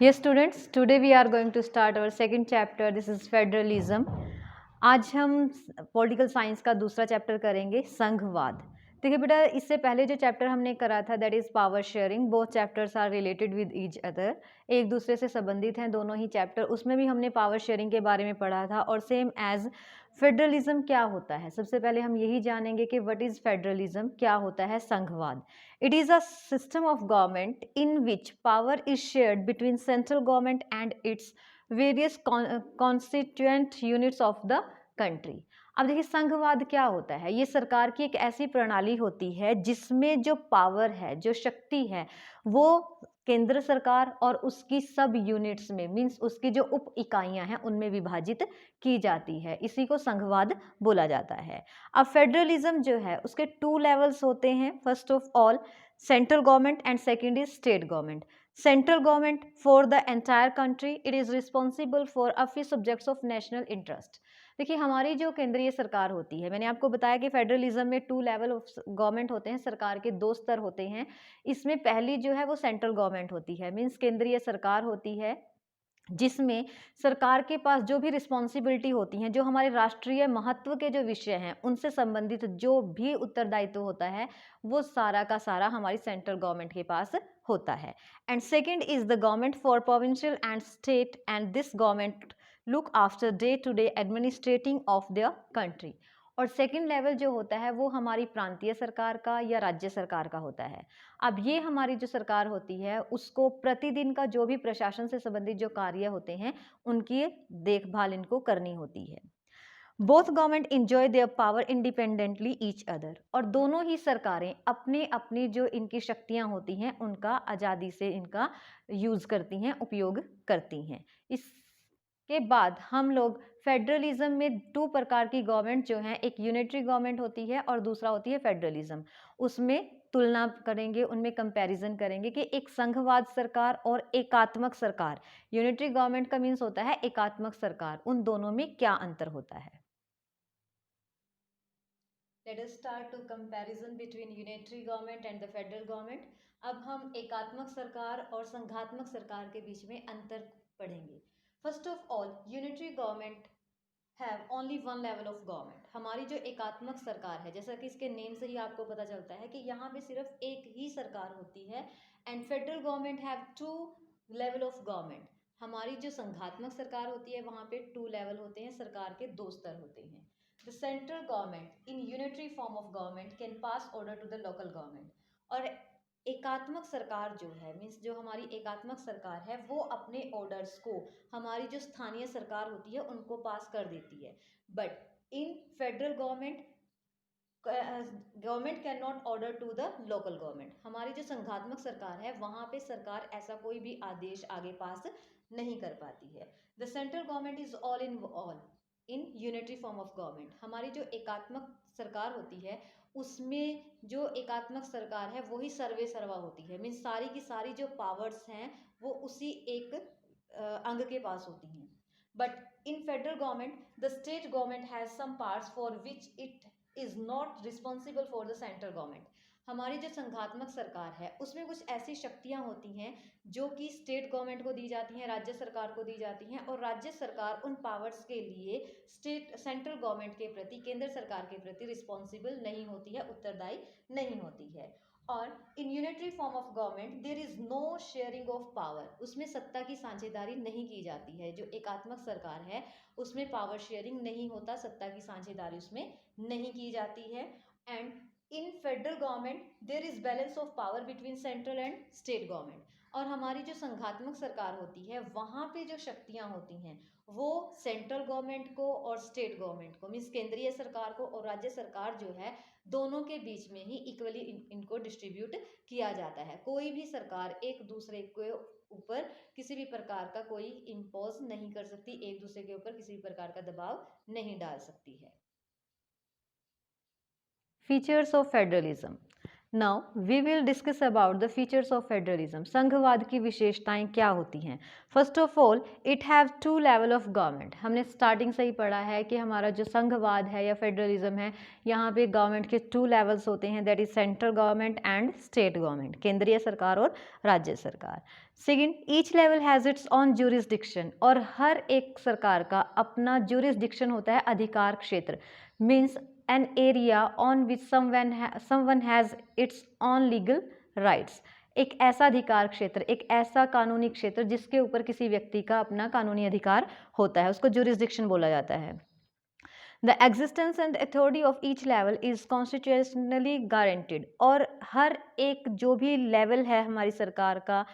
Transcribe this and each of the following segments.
Yes, students, today we are going to start our second chapter. This is federalism. आज हम political science का दूसरा chapter करेंगे, संघवाद. देखिए बेटा, इससे पहले जो चैप्टर हमने करा था that is power sharing. Both chapters are related with each other, एक दूसरे से संबंधित हैं दोनों ही चैप्टर. उसमें भी हमने पावर शेयरिंग के बारे में पढ़ा था. और सेम एज फेडरलिज्म क्या होता है, सबसे पहले हम यही जानेंगे कि व्हाट इज फेडरलिज्म, क्या होता है संघवाद. It is a system of government in which power is shared between central government and its various constituent units of the country. अब देखिए संघवाद क्या होता है. ये सरकार की एक ऐसी प्रणाली होती है जिसमें जो पावर है, जो शक्ति है, वो केंद्र सरकार और उसकी सब यूनिट्स में, मीन्स उसकी जो उप इकाइयां हैं उनमें विभाजित की जाती है. इसी को संघवाद बोला जाता है. अब फेडरलिज्म जो है उसके 2 लेवल्स होते हैं. First of all central government and second is state government. Central government for the entire country, it is responsible for a few subjects of national interest. देखिए हमारी जो केंद्रीय सरकार होती है, मैंने आपको बताया कि फेडरलिज्म में 2 लेवल ऑफ गवर्नमेंट होते हैं, सरकार के 2 स्तर होते हैं. इसमें पहली जो है वो सेंट्रल गवर्नमेंट होती है, मीन्स केंद्रीय सरकार होती है, जिसमें सरकार के पास जो भी रिस्पॉन्सिबिलिटी होती हैं, जो हमारे राष्ट्रीय महत्व के जो विषय हैं उनसे संबंधित जो भी उत्तरदायित्व होता है वो सारा का सारा हमारी सेंट्रल गवर्नमेंट के पास होता है. And second is the government for provincial and state, and this government look after day to day administrating of the country. और सेकंड लेवल जो होता है वो हमारी प्रांतीय सरकार का या राज्य सरकार का होता है. अब ये हमारी जो सरकार होती है उसको प्रतिदिन का जो भी प्रशासन से संबंधित जो कार्य होते हैं उनकी देखभाल इनको करनी होती है. Both government enjoy their power independently each other. और दोनों ही सरकारें अपने अपनी जो इनकी शक्तियां होती हैं उनका आज़ादी से इनका यूज करती हैं, उपयोग करती हैं. इसके बाद हम लोग फेडरलिज्म में 2 प्रकार की गवर्नमेंट जो हैं, एक यूनिटरी गवर्नमेंट होती है और दूसरा होती है फेडरलिज्म. उसमें तुलना करेंगे, उनमें कंपैरिजन करेंगे कि एक संघवाद सरकार और एकात्मक सरकार, यूनिटरी गवर्नमेंट का मीन्स होता है एकात्मक सरकार, उन दोनों में क्या अंतर होता है. Let us start to comparison between unitary government and the federal government. अब हम एकात्मक सरकार और संघात्मक सरकार के बीच में अंतर पढ़ेंगे. First of all, unitary government have only one level of government. हमारी जो एकात्मक सरकार है, जैसा कि इसके नेम से ही आपको पता चलता है कि यहाँ पे सिर्फ एक ही सरकार होती है. And federal government have 2 level of government. हमारी जो संघात्मक सरकार होती है वहाँ पे 2 लेवल होते हैं, सरकार के 2 स्तर होते हैं. The central government in unitary form of government can pass order to the local government. और एकात्मक सरकार जो है, मीन्स जो हमारी एकात्मक सरकार है वो अपने ऑर्डर्स को हमारी जो स्थानीय सरकार होती है उनको पास कर देती है. But in federal government government can not order to the local government. हमारी जो संघात्मक सरकार है वहां पे सरकार ऐसा कोई भी आदेश आगे पास नहीं कर पाती है. The central government is all in unitary form of government. हमारी जो एकात्मक सरकार होती है उसमें जो एकात्मक सरकार है वही सर्वे सर्वा होती है, मीन्स सारी की सारी जो पावर्स हैं वो उसी एक अंग के पास होती हैं. But in federal government the state government has some powers for which it is not responsible for the central government. हमारी जो संघात्मक सरकार है उसमें कुछ ऐसी शक्तियां होती हैं जो कि स्टेट गवर्नमेंट को दी जाती हैं, राज्य सरकार को दी जाती हैं, और राज्य सरकार उन पावर्स के लिए सेंट्रल गवर्नमेंट के प्रति, केंद्र सरकार के प्रति रिस्पॉन्सिबल नहीं होती है, उत्तरदायी नहीं होती है. और in unitary form of government there is no sharing of power. उसमें सत्ता की साझेदारी नहीं की जाती है. जो एकात्मक सरकार है उसमें पावर शेयरिंग नहीं होता, सत्ता की साझेदारी उसमें नहीं की जाती है. And in federal government there is balance of power between central and state government. और हमारी जो संघात्मक सरकार होती है वहाँ पे जो शक्तियाँ होती हैं वो सेंट्रल गवर्नमेंट को और स्टेट गवर्नमेंट को, मीन्स केंद्रीय सरकार को और राज्य सरकार जो है दोनों के बीच में ही इक्वली इनको डिस्ट्रीब्यूट किया जाता है. कोई भी सरकार एक दूसरे के ऊपर किसी भी प्रकार का कोई इम्पोज नहीं कर सकती, एक दूसरे के ऊपर किसी भी प्रकार का दबाव नहीं डाल सकती है. Features of federalism. Now we will discuss about the features of federalism. संघवाद की विशेषताएं क्या होती हैं? First of all, it have two level of government. हमने स्टार्टिंग से ही पढ़ा है कि हमारा जो संघवाद है या फेडरलिज्म है, यहाँ पे गवर्नमेंट के 2 लेवल्स होते हैं, that is central government and state government, केंद्रीय सरकार और राज्य सरकार। Second, each level has its on jurisdiction, और हर एक सरकार का अपना ज्यूरिसडिक्शन होता है, अधिकार क्षेत्र, means an area on which someone has its own legal rights। एक ऐसा अधिकार क्षेत्र, एक ऐसा कानूनी क्षेत्र जिसके ऊपर किसी व्यक्ति का अपना कानूनी अधिकार होता है, उसको jurisdiction बोला जाता है। The existence and authority of each level is constitutionally guaranteed। और हर एक जो भी लेवल है हमारी सरकार का,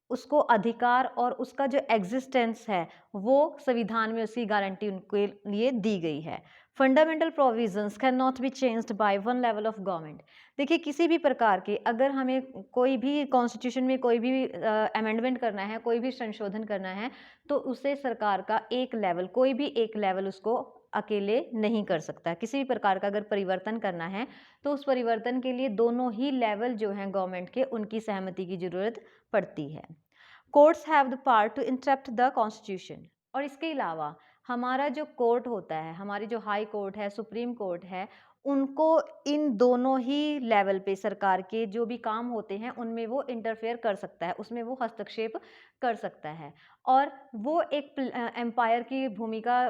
उसको अधिकार और उसका जो एग्जिस्टेंस है वो संविधान में उसकी गारंटी उनके लिए दी गई है। Fundamental provisions can not be changed by one level of government. देखिए, किसी भी प्रकार के अगर हमें कोई भी कॉन्स्टिट्यूशन में कोई भी अमेंडमेंट करना है, कोई भी संशोधन करना है, तो उसे सरकार का एक लेवल, कोई भी एक लेवल उसको अकेले नहीं कर सकता। किसी भी प्रकार का अगर परिवर्तन करना है तो उस परिवर्तन के लिए दोनों ही लेवल जो हैं गवर्नमेंट के, उनकी सहमति की जरूरत पड़ती है। Courts have the power to interrupt the constitution. और इसके अलावा हमारा जो कोर्ट होता है, हमारी जो हाई कोर्ट है, सुप्रीम कोर्ट है, उनको इन दोनों ही लेवल पे सरकार के जो भी काम होते हैं उनमें वो इंटरफेयर कर सकता है, उसमें वो हस्तक्षेप कर सकता है। और वो एक एम्पायर की भूमिका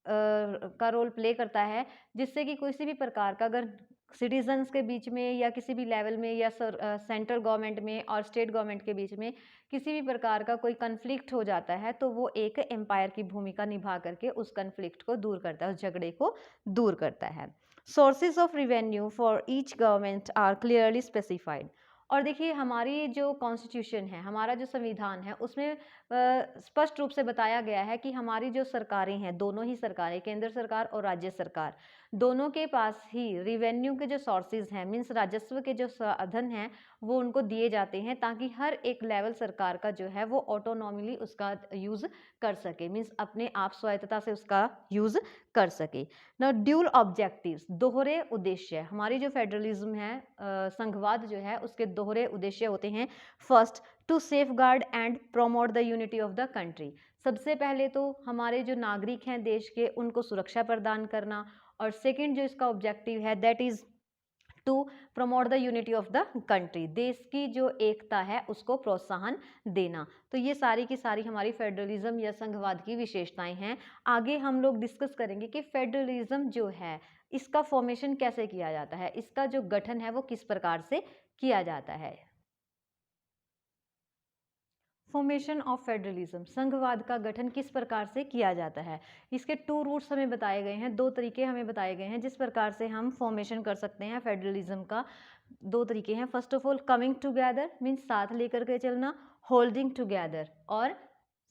का रोल प्ले करता है, जिससे कि किसी भी प्रकार का अगर सिटीजन्स के बीच में या किसी भी लेवल में या सेंट्रल गवर्नमेंट में और स्टेट गवर्नमेंट के बीच में किसी भी प्रकार का कोई कन्फ्लिक्ट हो जाता है, तो वो एक एम्पायर की भूमिका निभा करके उस कन्फ्लिक्ट को दूर करता है, उस झगड़े को दूर करता है। Sources of revenue for each government are clearly specified. और देखिए, हमारी जो कॉन्स्टिट्यूशन है, हमारा जो संविधान है, उसमें स्पष्ट रूप से बताया गया है कि हमारी जो सरकारें हैं, दोनों ही सरकारें, केंद्र सरकार और राज्य सरकार, दोनों के पास ही रिवेन्यू के जो सोर्सेज हैं, मीन्स राजस्व के जो साधन हैं, वो उनको दिए जाते हैं, ताकि हर एक लेवल सरकार का जो है वो ऑटोनॉमिली उसका यूज़ कर सके, मीन्स अपने आप स्वायत्तता से उसका यूज़ कर सके। ना ड्यूल ऑब्जेक्टिव्स, दोहरे उद्देश्य। हमारी जो फेडरलिज्म है, संघवाद जो है, उसके दोहरे उद्देश्य होते हैं। First, to safeguard and promote the unity of the country. सबसे पहले तो हमारे जो नागरिक हैं देश के, उनको सुरक्षा प्रदान करना, और सेकंड जो इसका ऑब्जेक्टिव है, that is to promote the unity of the country, देश की जो एकता है उसको प्रोत्साहन देना। तो ये सारी की सारी हमारी फेडरलिज्म या संघवाद की विशेषताएं हैं। आगे हम लोग डिस्कस करेंगे कि फेडरलिज्म जो है, इसका फॉर्मेशन कैसे किया जाता है, इसका जो गठन है वो किस प्रकार से किया जाता है। फॉर्मेशन ऑफ फेडरलिज्म, संघवाद का गठन किस प्रकार से किया जाता है। इसके 2 रूट्स हमें बताए गए हैं, 2 तरीके हमें बताए गए हैं जिस प्रकार से हम फॉर्मेशन कर सकते हैं फेडरलिज्म का। 2 तरीके हैं। First of all, coming together means साथ लेकर के चलना, होल्डिंग टुगेदर और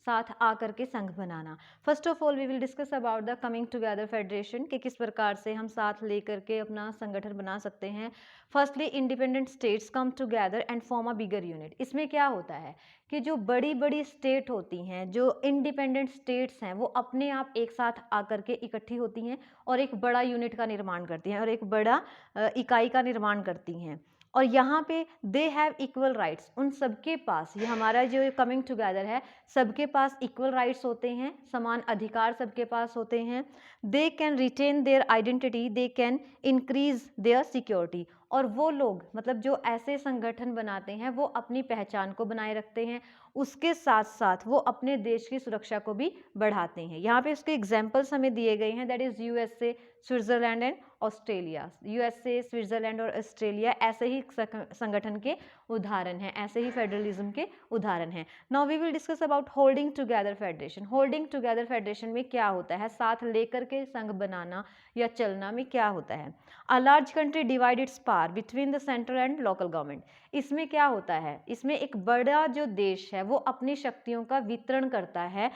साथ आकर के संघ बनाना। First of all we will discuss about the coming together federation, कि किस प्रकार से हम साथ लेकर के अपना संगठन बना सकते हैं। Firstly, independent states come together and form a bigger unit. इसमें क्या होता है कि जो बड़ी बड़ी स्टेट होती हैं, जो इंडिपेंडेंट स्टेट्स हैं, वो अपने आप एक साथ आकर के इकट्ठी होती हैं और एक बड़ा यूनिट का निर्माण करती हैं और एक बड़ा इकाई का निर्माण करती हैं। और यहाँ पे दे हैव इक्वल राइट्स, उन सबके पास, ये हमारा जो कमिंग टुगेदर है, सबके पास इक्वल राइट्स होते हैं, समान अधिकार सबके पास होते हैं। They can retain their identity, they can increase their security. और वो लोग, मतलब जो ऐसे संगठन बनाते हैं, वो अपनी पहचान को बनाए रखते हैं, उसके साथ साथ वो अपने देश की सुरक्षा को भी बढ़ाते हैं। यहाँ पे उसके एग्जाम्पल्स हमें दिए गए हैं, that is USA, Switzerland and Australia. USA, Switzerland और ऑस्ट्रेलिया ऐसे ही संगठन के उदाहरण हैं, ऐसे ही फेडरलिज्म के उदाहरण हैं। Now we will discuss about holding together federation. Holding together federation में क्या होता है, साथ लेकर के संघ बनाना या चलना में क्या होता है। A large country divide it's power between the central and local government. इसमें क्या होता है, इसमें एक बड़ा जो देश है वो अपनी शक्तियों का वितरण करता है,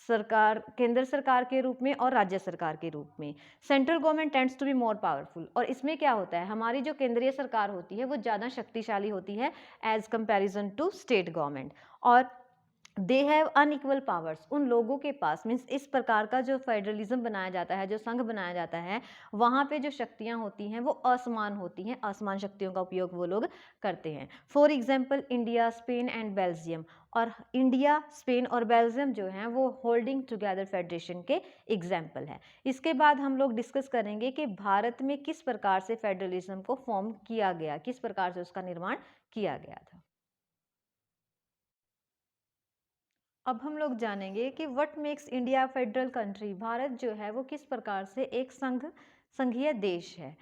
सरकार, केंद्र सरकार के रूप में और राज्य सरकार के रूप में। Central government tends to be more powerful. और इसमें क्या होता है, हमारी जो केंद्रीय सरकार होती है वो ज़्यादा शक्तिशाली होती है as comparison to state government. और दे हैव अनइक्वल पावर्स, उन लोगों के पास मीन्स इस प्रकार का जो फेडरलिज्म बनाया जाता है, जो संघ बनाया जाता है, वहाँ पे जो शक्तियाँ होती हैं वो असमान होती हैं, असमान शक्तियों का उपयोग वो लोग करते हैं। For example India, Spain and Belgium, और इंडिया, स्पेन और बेल्जियम जो हैं वो होल्डिंग टुगेदर फेडरेशन के एग्जाम्पल है। इसके बाद हम लोग डिस्कस करेंगे कि भारत में किस प्रकार से फेडरलिज्म को फॉर्म किया गया, किस प्रकार से उसका निर्माण किया गया था। अब हम लोग जानेंगे कि what makes India federal country, Bharat जो है वो किस प्रकार से एक संघीय देश है।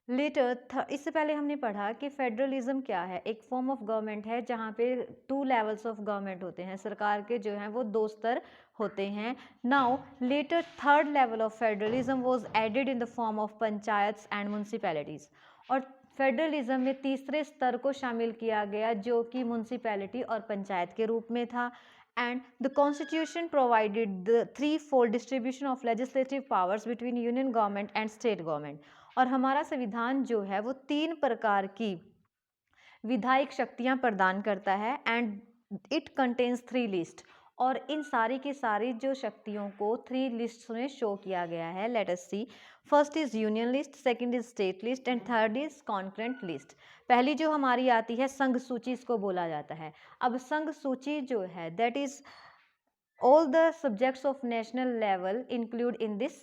लेटर इससे पहले हमने पढ़ा कि फेडरलिज्म क्या है, एक फॉर्म ऑफ गवर्नमेंट है जहाँ पे 2 लेवल्स ऑफ गवर्नमेंट होते हैं, सरकार के जो हैं वो 2 स्तर होते हैं। Now later third level of federalism was added in the form of panchayats and municipalities, और फेडरलिज्म में तीसरे स्तर को शामिल किया गया जो कि म्यूनसिपैलिटी और पंचायत के रूप में था। And the constitution provided the threefold distribution of legislative powers between union government and state government, और हमारा संविधान जो है वो 3 प्रकार की विधायक शक्तियां प्रदान करता है, एंड इट कंटेन्स 3 लिस्ट, और इन सारी की सारी जो शक्तियों को 3 लिस्ट में शो किया गया है। Let us see, first is union list, second is state list and third is concurrent list. पहली जो हमारी आती है संघ सूची, इसको बोला जाता है। अब संघ सूची जो है that is all the subjects of national level include in this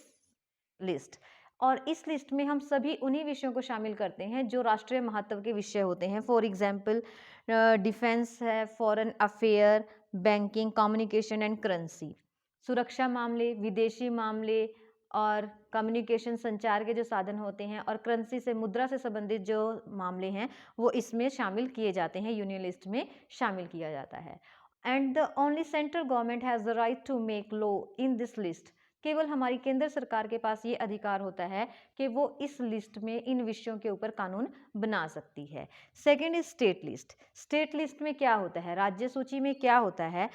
list, और इस लिस्ट में हम सभी उन्हीं विषयों को शामिल करते हैं जो राष्ट्रीय महत्व के विषय होते हैं। फॉर एग्जाम्पल डिफेंस है, foreign affair, banking, communication and currency, सुरक्षा मामले, विदेशी मामले और कम्युनिकेशन संचार के जो साधन होते हैं, और करेंसी से, मुद्रा से संबंधित जो मामले हैं वो इसमें शामिल किए जाते हैं, यूनियन लिस्ट में शामिल किया जाता है। And the only central government has the right to make law in this list, केवल हमारी केंद्र सरकार के पास ये अधिकार होता है कि वो इस लिस्ट में इन विषयों के ऊपर कानून बना सकती है। Second is state list. State list में क्या होता है, राज्य सूची में क्या होता है,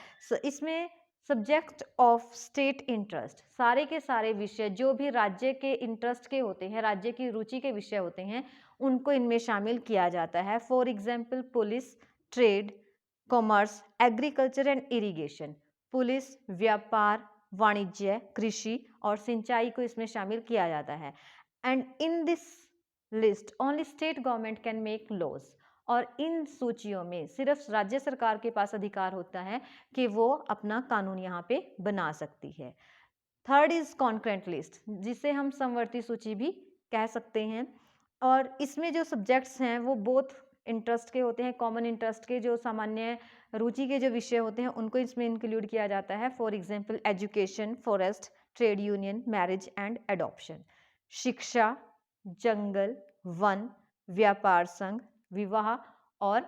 इसमें सब्जेक्ट ऑफ स्टेट इंटरेस्ट, सारे के सारे विषय जो भी राज्य के इंटरेस्ट के होते हैं, राज्य की रुचि के विषय होते हैं, उनको इनमें शामिल किया जाता है। For example police, trade, commerce, agriculture and irrigation, police, व्यापार, वाणिज्य, कृषि और सिंचाई को इसमें शामिल किया जाता है। And in this list only state government can make laws, और इन सूचियों में सिर्फ राज्य सरकार के पास अधिकार होता है कि वो अपना कानून यहाँ पे बना सकती है। थर्ड इज कॉन्करेंट लिस्ट, जिसे हम समवर्ती सूची भी कह सकते हैं, और इसमें जो सब्जेक्ट्स हैं वो बोथ इंटरेस्ट के होते हैं, कॉमन इंटरेस्ट के, जो सामान्य रुचि के जो विषय होते हैं उनको इसमें इंक्लूड किया जाता है। For example education, forest, trade union, marriage and adoption, शिक्षा, जंगल, वन, व्यापार संघ, विवाह, और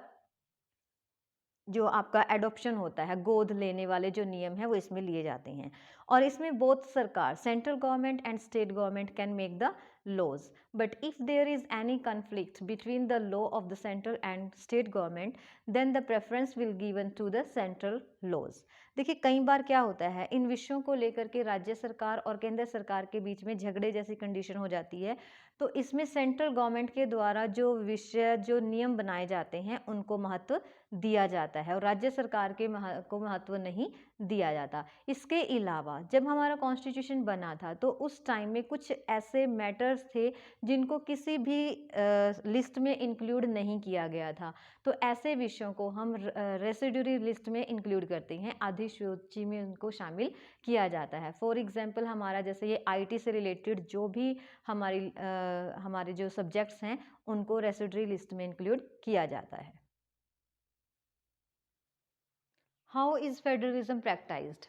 जो आपका एडॉप्शन होता है, गोद लेने वाले जो नियम है वो इसमें लिए जाते हैं। और इसमें बोथ सरकार, central government and state government can make the laws, but if there is any conflict between the law of the central and state government, then the preference will given to the central laws। देखिए कई बार क्या होता है, इन विषयों को लेकर के राज्य सरकार और केंद्र सरकार के बीच में झगड़े जैसी कंडीशन हो जाती है, तो इसमें सेंट्रल गवर्नमेंट के द्वारा जो विषय, जो नियम बनाए जाते हैं उनको महत्व दिया जाता है, और राज्य सरकार के को महत्व नहीं दिया जाता। इसके अलावा जब हमारा कॉन्स्टिट्यूशन बना था तो उस टाइम में कुछ ऐसे मैटर्स थे जिनको किसी भी लिस्ट में इंक्लूड नहीं किया गया था, तो ऐसे विषयों को हम रेसिड्यूरी लिस्ट में इंक्लूड करते हैं, आधी सूची में उनको शामिल किया जाता है। फॉर एग्जांपल हमारा जैसे ये आईटी से रिलेटेड जो भी हमारे जो सब्जेक्ट्स हैं उनको रेसिड्यूरी लिस्ट में इंक्लूड किया जाता है। हाउ इज फेडरलिज्म प्रैक्टाइज्ड,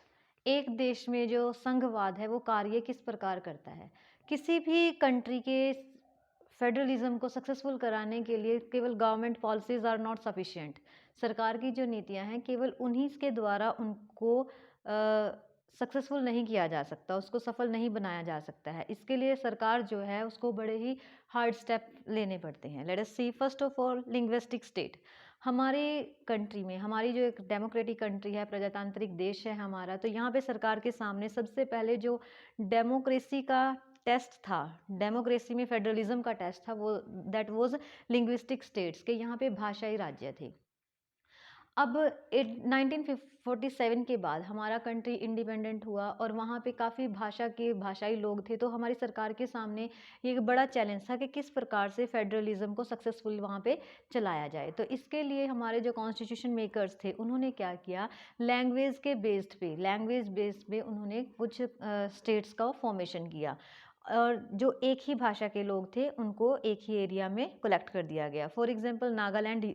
एक देश में जो संघवाद है वो कार्य किस प्रकार करता है। किसी भी कंट्री के फेडरलिज्म को सक्सेसफुल कराने के लिए केवल government policies are not sufficient, सरकार की जो नीतियां हैं केवल उन्हीं के द्वारा उनको सक्सेसफुल नहीं किया जा सकता, उसको सफल नहीं बनाया जा सकता है। इसके लिए सरकार जो है उसको बड़े ही हार्ड स्टेप लेने पड़ते हैं। Let us see, first of all linguistic state. हमारे कंट्री में, हमारी जो एक डेमोक्रेटिक कंट्री है, प्रजातांत्रिक देश है हमारा, तो यहाँ पे सरकार के सामने सबसे पहले जो डेमोक्रेसी का टेस्ट था, डेमोक्रेसी में फेडरलिज्म का टेस्ट था, वो दैट वाज लिंग्विस्टिक स्टेट्स के, यहाँ पे भाषाई राज्य थे। अब 1947 के बाद हमारा कंट्री इंडिपेंडेंट हुआ और वहाँ पे काफ़ी भाषाई लोग थे, तो हमारी सरकार के सामने ये एक बड़ा चैलेंज था कि किस प्रकार से फेडरलिज्म को सक्सेसफुल वहाँ पे चलाया जाए। तो इसके लिए हमारे जो कॉन्स्टिट्यूशन मेकर्स थे उन्होंने क्या किया, लैंग्वेज बेस्ड पे उन्होंने कुछ स्टेट्स का फॉर्मेशन किया और जो एक ही भाषा के लोग थे उनको एक ही एरिया में कलेक्ट कर दिया गया। फॉर एग्जांपल नागालैंड,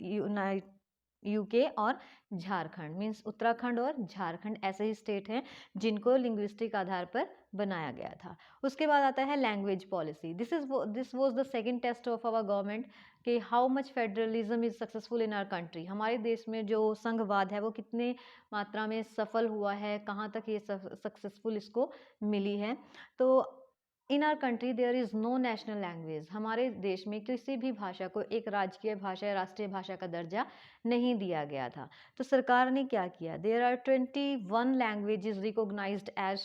यूके और झारखंड, मीन्स उत्तराखंड और झारखंड ऐसे ही स्टेट हैं जिनको लिंग्विस्टिक आधार पर बनाया गया था। उसके बाद आता है language policy. This was the second test of our government कि how much federalism is successful in our country. हमारे देश में जो संघवाद है वो कितने मात्रा में सफल हुआ है, कहाँ तक ये सक्सेसफुल इसको मिली है। तो in our country there is no national language. हमारे देश में किसी भी भाषा को एक राजकीय भाषा या राष्ट्रीय भाषा का दर्जा नहीं दिया गया था। तो सरकार ने क्या किया, there are 21 languages recognised as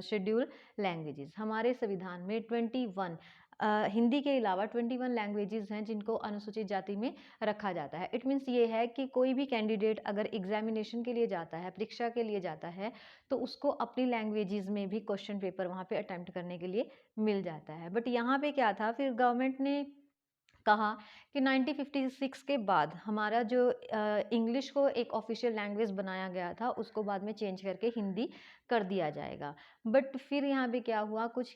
schedule languages. हमारे संविधान में 21 हिंदी के अलावा 21 लैंग्वेजेस हैं जिनको अनुसूचित जाति में रखा जाता है। इट मीन्स ये है कि कोई भी कैंडिडेट अगर एग्जामिनेशन के लिए जाता है, परीक्षा के लिए जाता है, तो उसको अपनी लैंग्वेजेस में भी क्वेश्चन पेपर वहाँ पे अटेम्प्ट करने के लिए मिल जाता है। बट यहाँ पे क्या था, फिर गवर्नमेंट ने कहा कि 1956 के बाद हमारा जो इंग्लिश को एक ऑफिशियल लैंग्वेज बनाया गया था उसको बाद में चेंज करके हिंदी कर दिया जाएगा। बट फिर यहाँ पे क्या हुआ, कुछ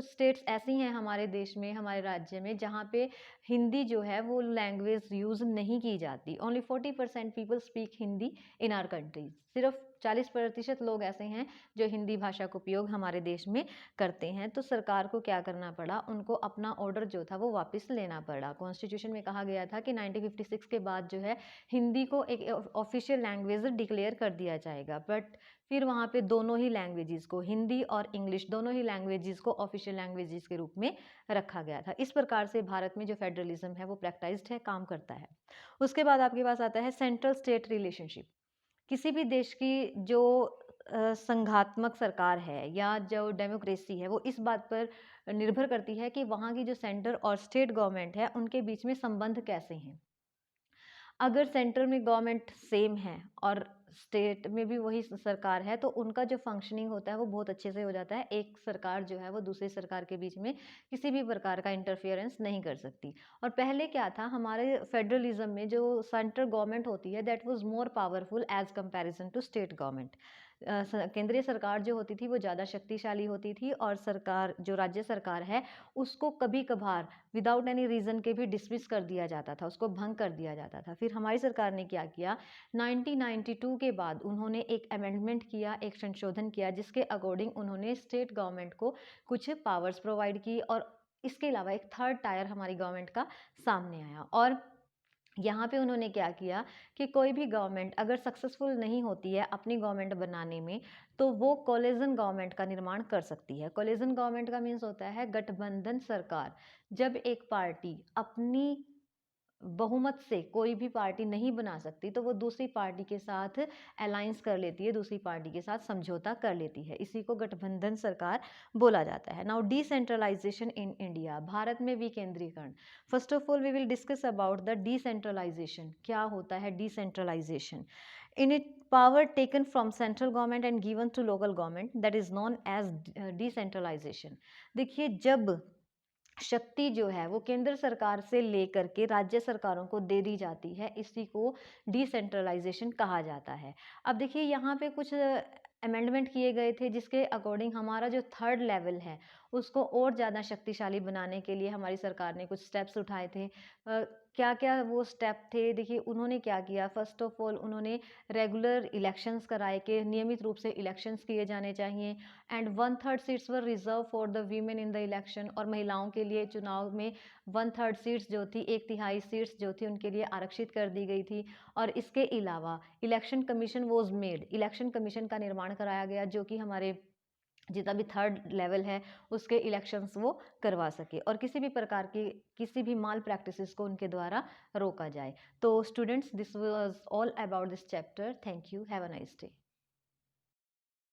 स्टेट्स ऐसी हैं हमारे देश में, हमारे राज्य में, जहाँ पे हिंदी जो है वो लैंग्वेज यूज़ नहीं की जाती। Only 40% people speak Hindi in our country. सिर्फ 40% लोग ऐसे हैं जो हिंदी भाषा का उपयोग हमारे देश में करते हैं। तो सरकार को क्या करना पड़ा, उनको अपना ऑर्डर जो था वो वापस लेना पड़ा। कॉन्स्टिट्यूशन में कहा गया था कि 1956 के बाद जो है हिंदी को एक ऑफिशियल लैंग्वेज डिक्लेयर कर दिया जाएगा। बट फिर वहाँ पे दोनों ही लैंग्वेजेस को, हिंदी और इंग्लिश दोनों ही लैंग्वेजेस को ऑफिशियल लैंग्वेजेस के रूप में रखा गया था। इस प्रकार से भारत में जो फेडरलिज्म है वो प्रैक्टाइज्ड है, काम करता है। उसके बाद आपके पास आता है सेंट्रल स्टेट रिलेशनशिप। किसी भी देश की जो संघात्मक सरकार है या जो डेमोक्रेसी है वो इस बात पर निर्भर करती है कि वहाँ की जो सेंटर और स्टेट गवर्नमेंट है उनके बीच में संबंध कैसे हैं। अगर सेंटर में गवर्नमेंट सेम है और स्टेट में भी वही सरकार है तो उनका जो फंक्शनिंग होता है वो बहुत अच्छे से हो जाता है। एक सरकार जो है वो दूसरी सरकार के बीच में किसी भी प्रकार का इंटरफेरेंस नहीं कर सकती। और पहले क्या था, हमारे फेडरलिज्म में जो सेंट्रल गवर्नमेंट होती है that was more powerful as comparison to state government. केंद्रीय सरकार जो होती थी वो ज़्यादा शक्तिशाली होती थी और सरकार जो राज्य सरकार है उसको कभी कभार विदाउट एनी रीज़न के भी डिसमिस कर दिया जाता था, उसको भंग कर दिया जाता था। फिर हमारी सरकार ने क्या किया, 1992 के बाद उन्होंने एक अमेंडमेंट किया, एक संशोधन किया जिसके अकॉर्डिंग उन्होंने स्टेट गवर्नमेंट को कुछ पावर्स प्रोवाइड की और इसके अलावा एक थर्ड टायर हमारी गवर्नमेंट का सामने आया। और यहाँ पे उन्होंने क्या किया कि कोई भी गवर्नमेंट अगर सक्सेसफुल नहीं होती है अपनी गवर्नमेंट बनाने में तो वो कोलिजन गवर्नमेंट का निर्माण कर सकती है। कोलिजन गवर्नमेंट का मीन्स होता है गठबंधन सरकार। जब एक पार्टी अपनी बहुमत से कोई भी पार्टी नहीं बना सकती तो वो दूसरी पार्टी के साथ अलायंस कर लेती है, दूसरी पार्टी के साथ समझौता कर लेती है। इसी को गठबंधन सरकार बोला जाता है। नाउ डिसेंट्रलाइजेशन इन इंडिया, भारत में विकेंद्रीकरण। First of all we will discuss about the decentralisation. क्या होता है decentralisation? In it power taken from central government and given to local government, that is known as decentralisation. देखिए, जब शक्ति जो है वो केंद्र सरकार से लेकर के राज्य सरकारों को दे दी जाती है, इसी को डिसेंट्रलाइजेशन कहा जाता है। अब देखिए यहाँ पे कुछ अमेंडमेंट किए गए थे जिसके अकॉर्डिंग हमारा जो थर्ड लेवल है उसको और ज़्यादा शक्तिशाली बनाने के लिए हमारी सरकार ने कुछ स्टेप्स उठाए थे। क्या क्या वो स्टेप थे, देखिए उन्होंने क्या किया। फर्स्ट ऑफ ऑल उन्होंने रेगुलर इलेक्शंस कराए कि नियमित रूप से इलेक्शंस किए जाने चाहिए and 1/3 seats were reserve for the women in the election. और महिलाओं के लिए चुनाव में 1/3 सीट्स जो थी, 1/3 सीट्स जो थी उनके लिए आरक्षित कर दी गई थी। और इसके अलावा election commission was made, election commission का निर्माण कराया गया जो कि हमारे जितना भी थर्ड लेवल है उसके इलेक्शंस वो करवा सके और किसी भी प्रकार की किसी भी माल प्रैक्टिसेस को उनके द्वारा रोका जाए। तो students, this was all about this chapter. Thank you, have a nice day.